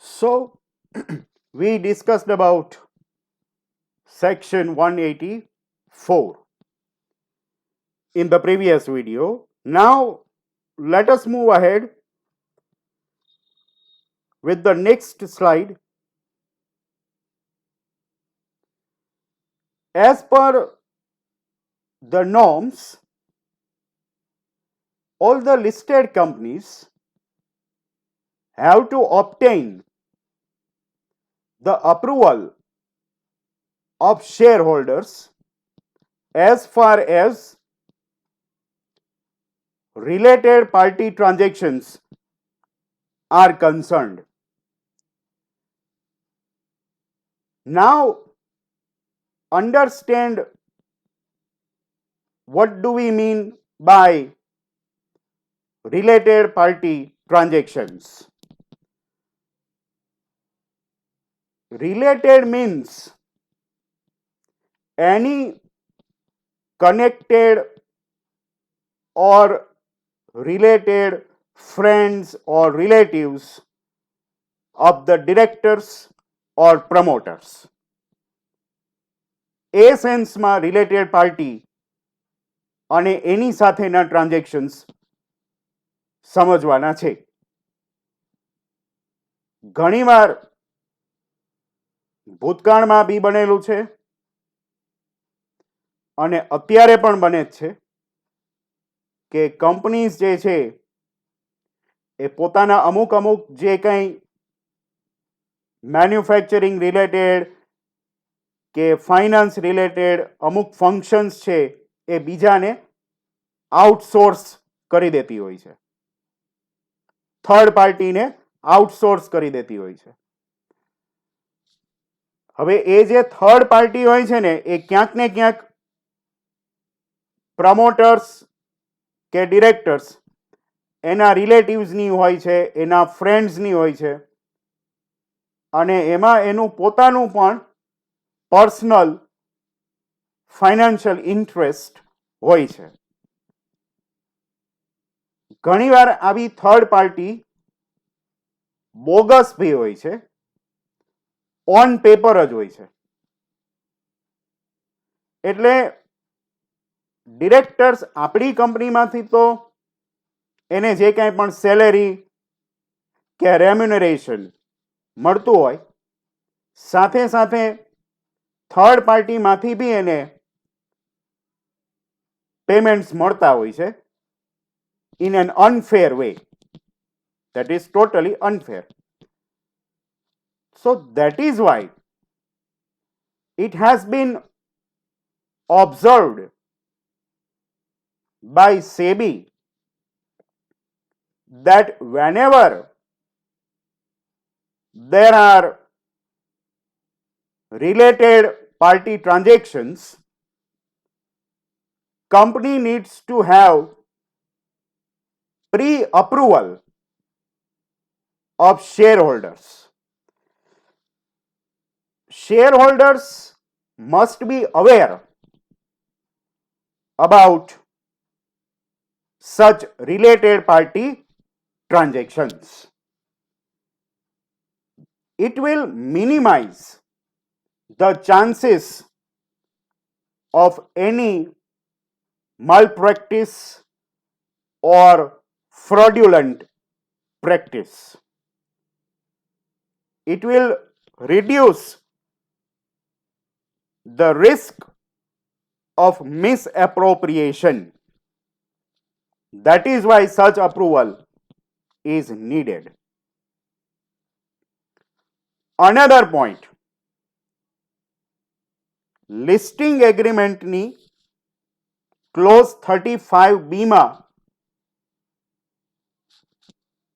So, we discussed about section 184 in the previous video. Now, let us move ahead with the next slide. As per the norms, all the listed companies have to obtain the approval of shareholders as far as related party transactions are concerned. Now, understand what do we mean by related party transactions. Related means any connected or related friends or relatives of the directors or promoters. એ સેન્સમાં related party અને એની સાથેના transactions સમજવાના છે. ઘણીવાર ભૂતકાળમાં બી બનેલું છે અને અત્યારે પણ બને જ છે કે કંપનીઝ જે છે એ પોતાના અમુક જે કંઈ મેન્યુફેક્ચરિંગ રિલેટેડ કે ફાઇનાન્સ રિલેટેડ અમુક ફંક્શન્સ છે એ બીજાને આઉટસોર્સ કરી દેતી હોય છે, થર્ડ પાર્ટીને આઉટસોર્સ કરી દેતી હોય છે. હવે એ જે થર્ડ પાર્ટી હોય છે ને એ ક્યાંક ને ક્યાંક પ્રમોટર્સ કે ડિરેક્ટર્સ એના રિલેટિવ્સની હોય છે, એના ફ્રેન્ડ્સની હોય છે અને એમાં એનું પોતાનું પણ પર્સનલ ફાઇનાન્શિયલ ઇન્ટરેસ્ટ હોય છે. ઘણીવાર આવી થર્ડ પાર્ટી બોગસ બી હોય છે, ઓન પેપર જ હોય છે. એટલે ડિરેક્ટર્સ આપણી કંપનીમાંથી તો એને જે કાંઈ પણ સેલેરી કે રેમ્યુનરેશન મળતું હોય, સાથે સાથે થર્ડ પાર્ટીમાંથી બી એને પેમેન્ટ્સ મળતા હોય છે in an unfair way. That is totally unfair. So that is why it has been observed by SEBI that whenever there are related party transactions, company needs to have pre-approval of shareholders. Shareholders must be aware about such related party transactions. It will minimize the chances of any malpractice or fraudulent practice. It will reduce the risk of misappropriation. That is why such approval is needed. Another point, listing agreement ની close 35B માં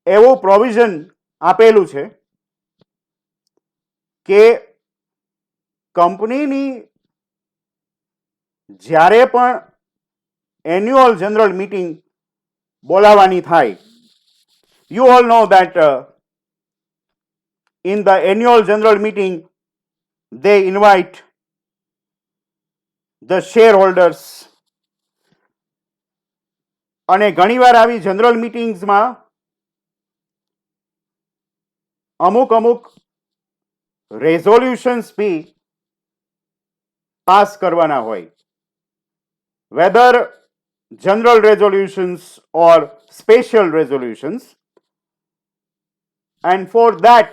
એવું provision આપેલું છે કે કંપનીની જ્યારે પણ annual general meeting બોલાવવાની થાય, you all know that in the annual general meeting they invite the shareholders અને ઘણીવાર આવી જનરલ મીટિંગ્સમાં અમુક રેઝોલ્યુશન્સ બી પાસ કરવાના હોય, weather general resolutions or special resolutions, and for that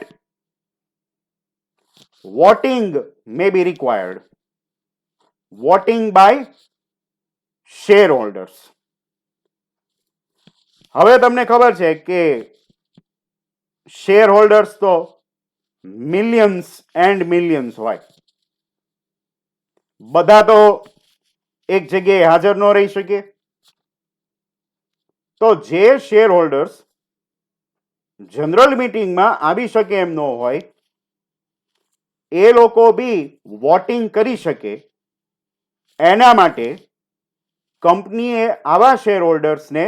voting may be required, voting by shareholders. હવે તમને ખબર છે કે શેર હોલ્ડર્સ તો મિલિયન્સ એન્ડ મિલિયન્સ હોય, બધા તો એક જગ્યાએ હાજર ન રહી શકે. તો જે શેર હોલ્ડર્સ જનરલ મીટિંગમાં આવી શકે એમ ન હોય, એ લોકો બી વોટિંગ કરી શકે. એના માટે કંપનીએ આવા શેર હોલ્ડર્સને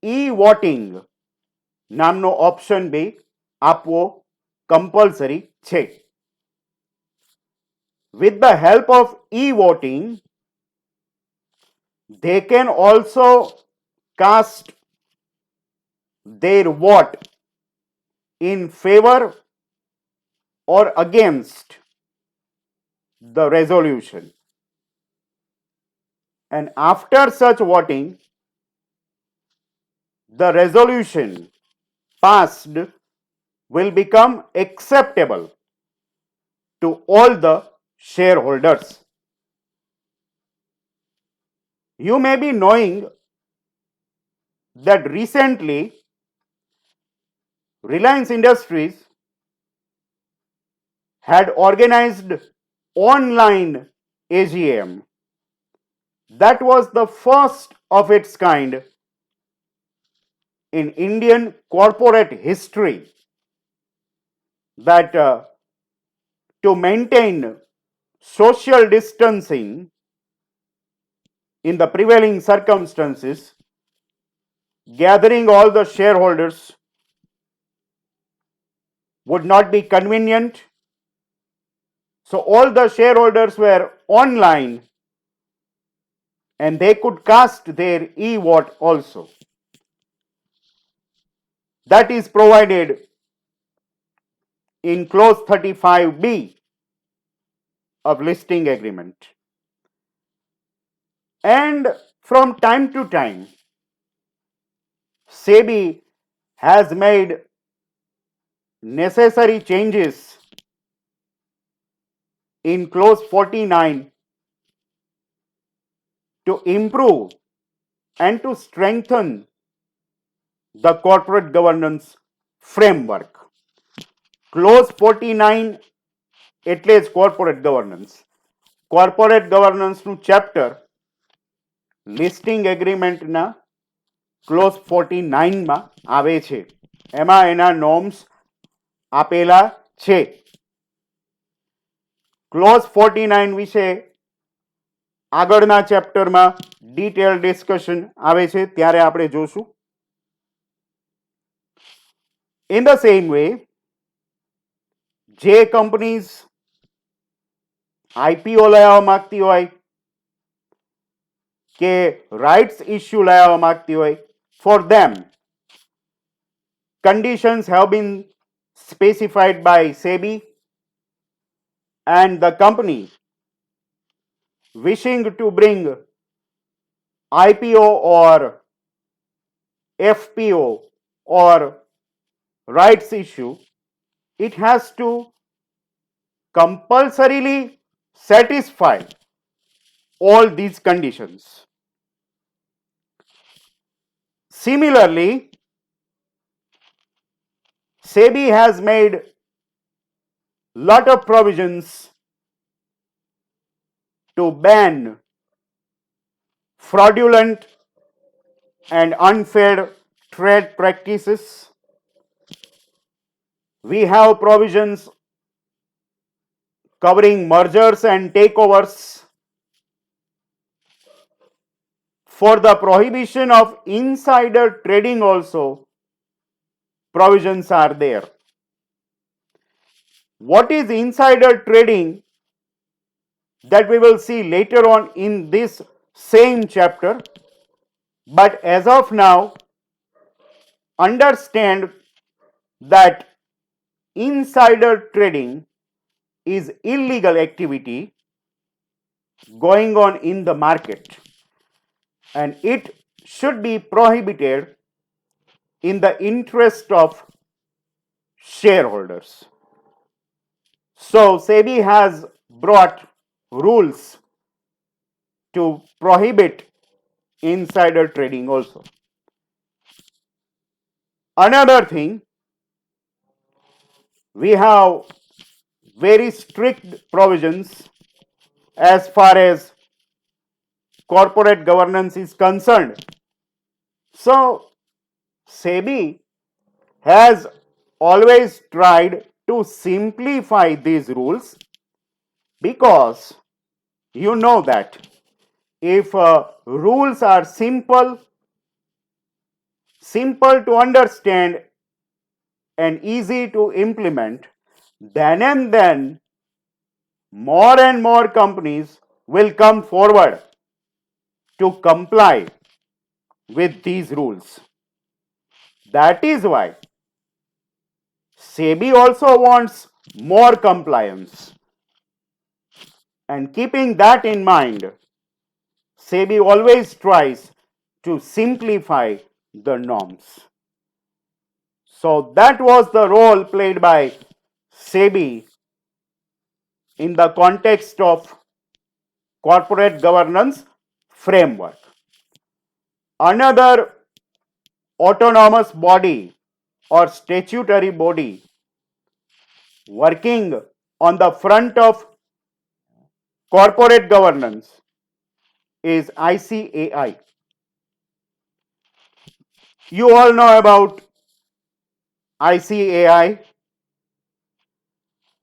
ઈ વોટિંગ નામનો ઓપ્શન બી આપવો કમ્પલસરી છે. With the help of e-voting, they can also cast their vote in favor or against the resolution. And after such voting, the resolution passed will become acceptable to all the shareholders. You may be knowing that recently Reliance Industries had organized online AGM. That was the first of its kind in Indian corporate history, that to maintain social distancing in the prevailing circumstances, gathering all the shareholders would not be convenient. So all the shareholders were online and they could cast their e-vote also. That is provided in clause 35B of listing agreement. And from time to time, SEBI has made necessary changes in clause 49 to improve and to strengthen the corporate governance framework. Clause 49 એટલે જ corporate governance. Corporate governance નું chapter listing agreement ના clause 49 માં આવે છે. એમાં એના norms આપેલા છે. ક્લોઝ 49 વિશે આગળના ચેપ્ટરમાં ડિટેલ ડિસ્કશન આવે છે, ત્યારે આપણે જોશું. In the same way, જે કંપનીઝ આઈપીઓ લાવવા માંગતી હોય કે રાઇટ્સ ઇસ્યુ લાવવા માંગતી હોય, for them conditions have been specified by SEBI, and the company wishing to bring IPO or FPO or rights issue, it has to compulsorily satisfy all these conditions. Similarly, SEBI has made lot of provisions to ban fraudulent and unfair trade practices. We have provisions covering mergers and takeovers. For the prohibition of insider trading also, provisions are there. What is insider trading? That we will see later on in this same chapter. But as of now, understand that insider trading is illegal activity going on in the market, and it should be prohibited in the interest of shareholders. So SEBI has brought rules to prohibit insider trading also. Another thing, we have very strict provisions as far as corporate governance is concerned. So SEBI has always tried to simplify these rules, because you know that if rules are simple to understand and easy to implement, then and then more and more companies will come forward to comply with these rules. That is why SEBI also wants more compliance. And keeping that in mind, SEBI always tries to simplify the norms. So that was the role played by SEBI in the context of corporate governance framework. Another autonomous body or statutory body working on the front of corporate governance is ICAI. You all know about ICAI,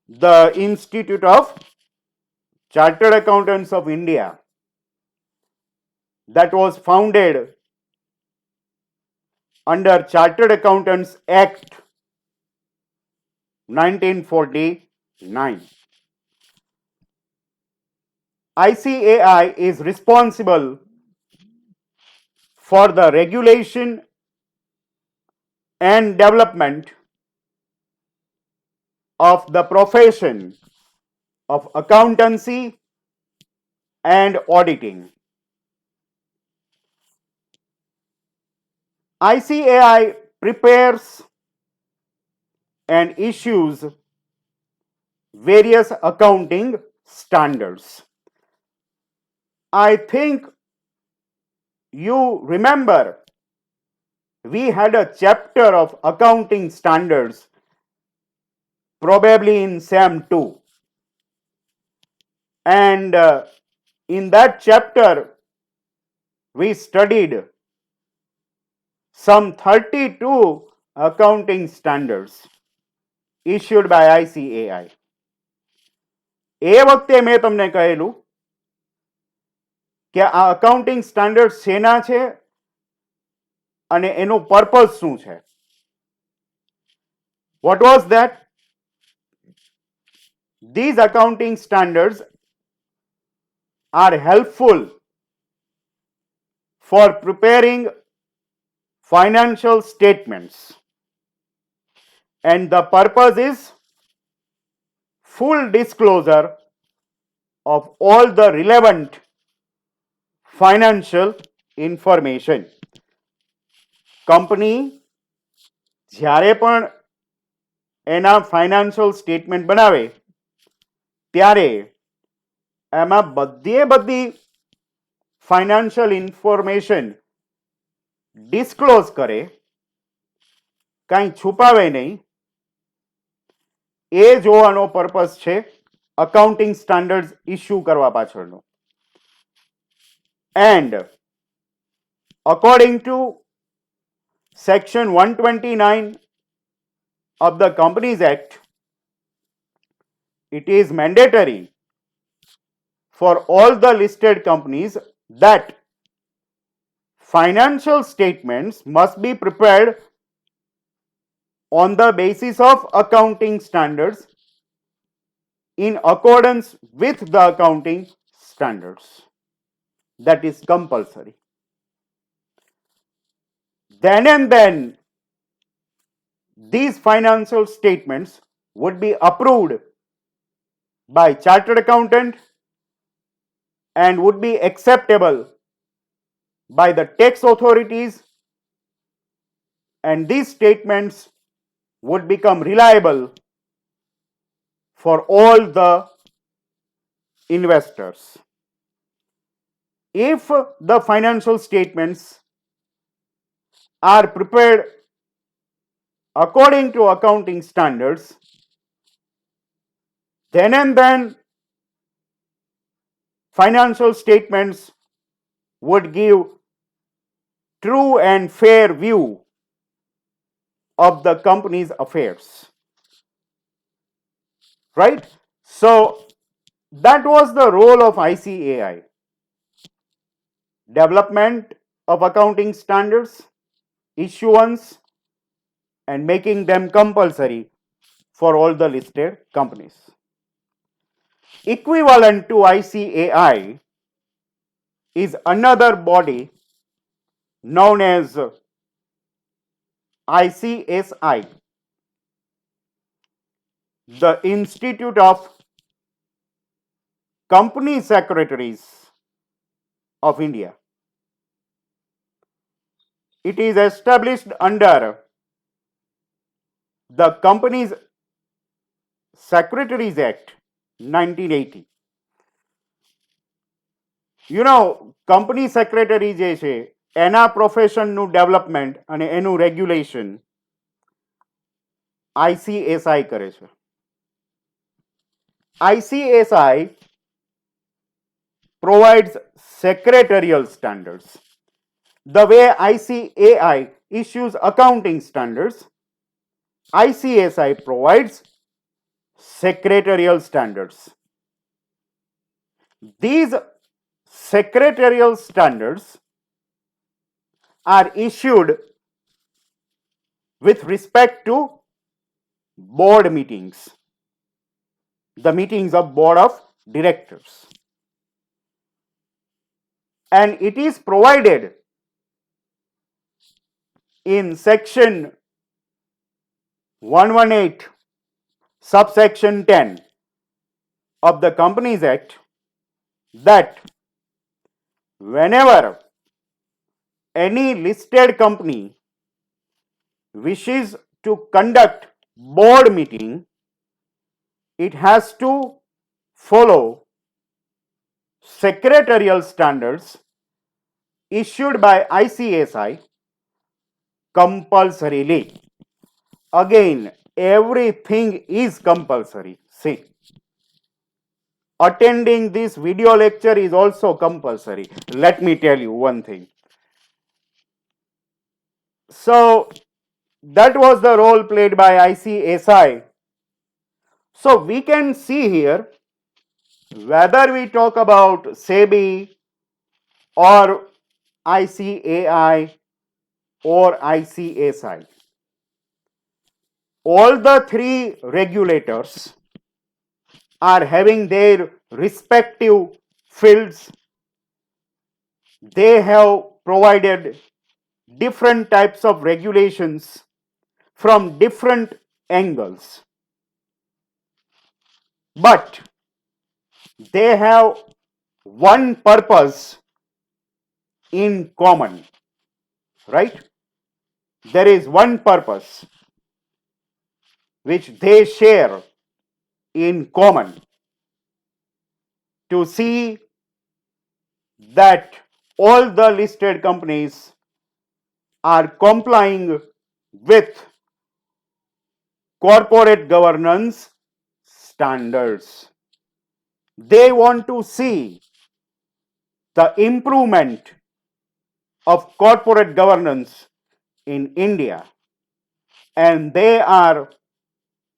the Institute of Chartered Accountants of India, that was founded under Chartered Accountants Act 1949. ICAI is responsible for the regulation and development of the profession of accountancy and auditing. ICAI prepares and issues various accounting standards. I think you remember we had a chapter of accounting standards probably in SAM 2. And in that chapter, we studied some 32 accounting standards issued by ICAI. એ વખતે મેં તમને કહેલું કે આ accounting standard શેના છે અને એનું પર્પઝ શું છે. What was that? These accounting standards are helpful for preparing financial statements, and the purpose is full disclosure of all the relevant financial information. Company જ્યારે પણ એના ફાઇનાન્શિયલ સ્ટેટમેન્ટ બનાવે ત્યારે એમાં બધી ફાઇનાન્શિયલ ઇન્ફોર્મેશન ડિસ્ક્લોઝ કરે, કાંઈ છુપાવે નહીં. એ જોવાનો પર્પસ છે અકાઉન્ટિંગ સ્ટાન્ડર્ડ્સ ઇસ્યુ કરવા પાછળનો. And according to Section 129 of the Companies Act, it is mandatory for all the listed companies that financial statements must be prepared on the basis of accounting standards in accordance with the accounting standards. That is compulsory. Then and then, these financial statements would be approved by chartered accountant and would be acceptable by the tax authorities, and these statements would become reliable for all the investors. If the financial statements are prepared according to accounting standards, then and then financial statements would give true and fair view of the company's affairs. Right? So that was the role of ICAI. Development of accounting standards, issuance, and making them compulsory for all the listed companies. Equivalent to ICAI is another body known as ICSI, the Institute of Company Secretaries of India. It is established under the Companies Secretaries Act 1980. Company secretary જે છે એના પ્રોફેશનનું development અને એનું regulation ICSI કરે છે. ICSI provides secretarial standards. The way ICAI issues accounting standards, ICSI provides secretarial standards. These secretarial standards are issued with respect to board meetings, the meetings of board of directors, and it is provided in section 118 subsection 10 of the Companies Act that whenever any listed company wishes to conduct board meeting, it has to follow secretarial standards issued by ICSI compulsorily. Again, everything is compulsory. See, attending this video lecture is also compulsory. Let me tell you one thing. So that was the role played by ICSI. So we can see here, whether we talk about SEBI or ICAI or ICSI, all the three regulators are having their respective fields. They have provided different types of regulations from different angles, but they have one purpose in common, right? There is one purpose which they share in common, to see that all the listed companies are complying with corporate governance standards. They want to see the improvement of corporate governance in India, and they are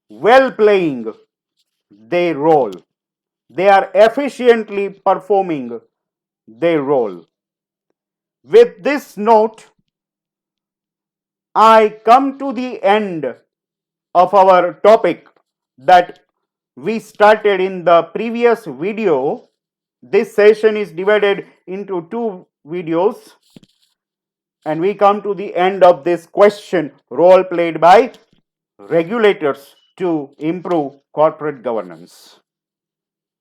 well playing their role. They are efficiently performing their role. With this note, I come to the end of our topic that we started in the previous video. This session is divided into two videos, and we come to the end of this question, role played by regulators to improve corporate governance.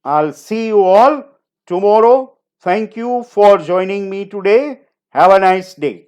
I'll see you all tomorrow. Thank you for joining me today. Have a nice day.